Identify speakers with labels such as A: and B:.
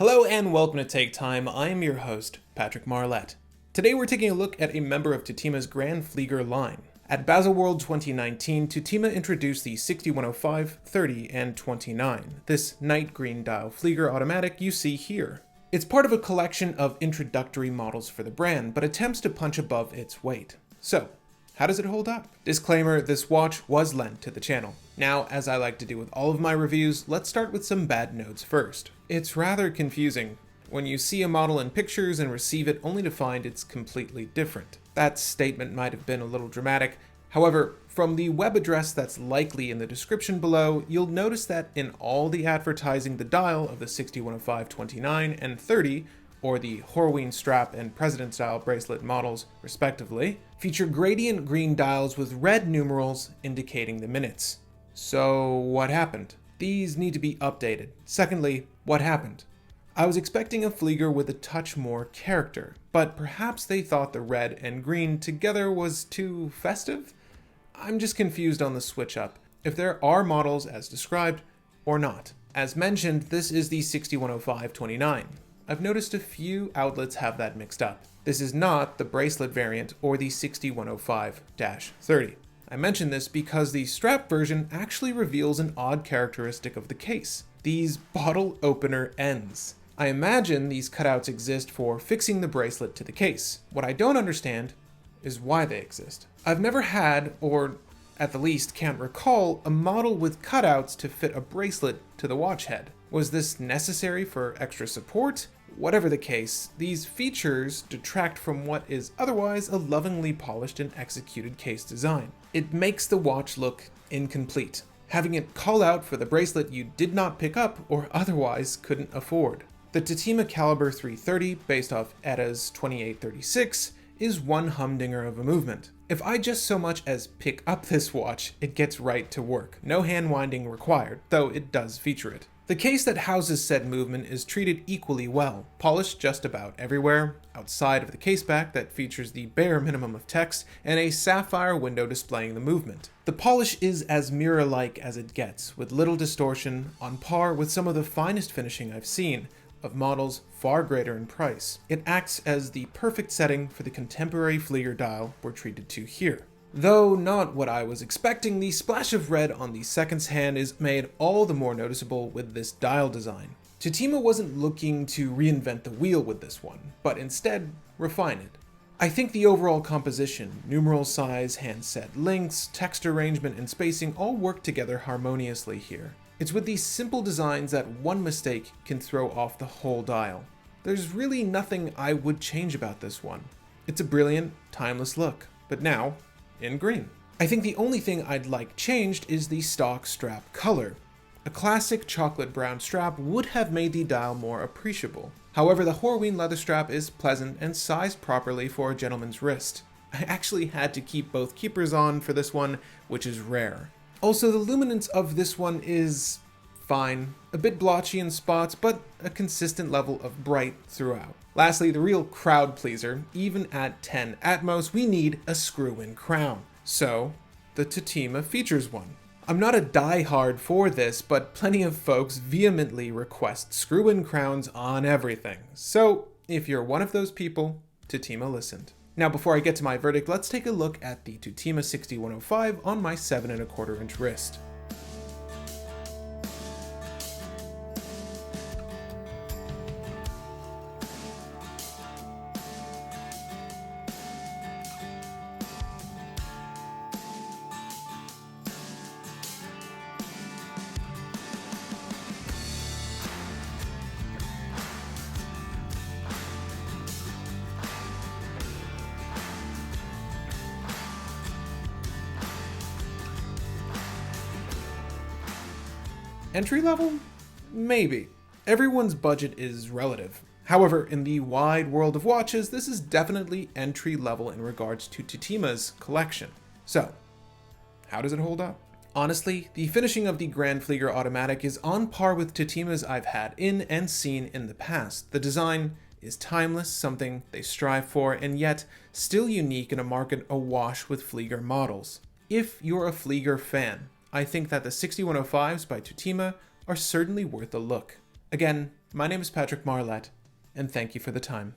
A: Hello and welcome to Take Time. I am your host, Patrick Marlett. Today we're taking a look at a member of Tutima's Grand Flieger line. At Baselworld 2019, Tutima introduced the 6105, 30, and 29, this night green dial Flieger automatic you see here. It's part of a collection of introductory models for the brand, but attempts to punch above its weight. So, how does it hold up? Disclaimer, this watch was lent to the channel. Now, as I like to do with all of my reviews, let's start with some bad notes first. It's rather confusing when you see a model in pictures and receive it only to find it's completely different. That statement might have been a little dramatic. However, from the web address that's likely in the description below, you'll notice that in all the advertising, the dial of the 6105, 29, and 30, or the Horween strap and President style bracelet models, respectively, feature gradient green dials with red numerals indicating the minutes. So what happened? These need to be updated. Secondly, what happened? I was expecting a Flieger with a touch more character, but perhaps they thought the red and green together was too festive? I'm just confused on the switch up, if there are models as described or not. As mentioned, this is the 6105-29. I've noticed a few outlets have that mixed up. This is not the bracelet variant or the 6105-30. I mention this because the strap version actually reveals an odd characteristic of the case: these bottle opener ends. I imagine these cutouts exist for fixing the bracelet to the case. What I don't understand is why they exist. I've never had, or at the least can't recall, a model with cutouts to fit a bracelet to the watch head. Was this necessary for extra support? Whatever the case, these features detract from what is otherwise a lovingly polished and executed case design. It makes the watch look incomplete, having it call out for the bracelet you did not pick up or otherwise couldn't afford. The Tutima Caliber 330, based off ETA's 2836, is one humdinger of a movement. If I just so much as pick up this watch, it gets right to work. No hand winding required, though it does feature it. The case that houses said movement is treated equally well, polished just about everywhere, outside of the caseback that features the bare minimum of text and a sapphire window displaying the movement. The polish is as mirror-like as it gets, with little distortion, on par with some of the finest finishing I've seen, of models far greater in price. It acts as the perfect setting for the contemporary Flieger dial we're treated to here. Though not what I was expecting, the splash of red on the seconds hand is made all the more noticeable with this dial design. Tutima wasn't looking to reinvent the wheel with this one, but instead refine it. I think the overall composition, numeral size, handset lengths, text arrangement, and spacing all work together harmoniously here. It's with these simple designs that one mistake can throw off the whole dial. There's really nothing I would change about this one. It's a brilliant, timeless look, but now in green. I think the only thing I'd like changed is the stock strap color. A classic chocolate brown strap would have made the dial more appreciable. However, the Horween leather strap is pleasant and sized properly for a gentleman's wrist. I actually had to keep both keepers on for this one, which is rare. Also, the luminance of this one is fine, a bit blotchy in spots, but a consistent level of bright throughout. Lastly, the real crowd pleaser: even at 10 Atmos, we need a screw-in crown. So, the Tutima features one. I'm not a diehard for this, but plenty of folks vehemently request screw-in crowns on everything. So, if you're one of those people, Tutima listened. Now, before I get to my verdict, let's take a look at the Tutima 6105 on my 7¼ inch wrist. Entry level? Maybe. Everyone's budget is relative. However, in the wide world of watches, this is definitely entry level in regards to Tutima's collection. So, how does it hold up? Honestly, the finishing of the Grand Flieger automatic is on par with Tutima's I've had in and seen in the past. The design is timeless, something they strive for, and yet still unique in a market awash with Flieger models. If you're a Flieger fan, I think that the 6105s by Tutima are certainly worth a look. Again, My name is Patrick Marlett, and thank you for the time.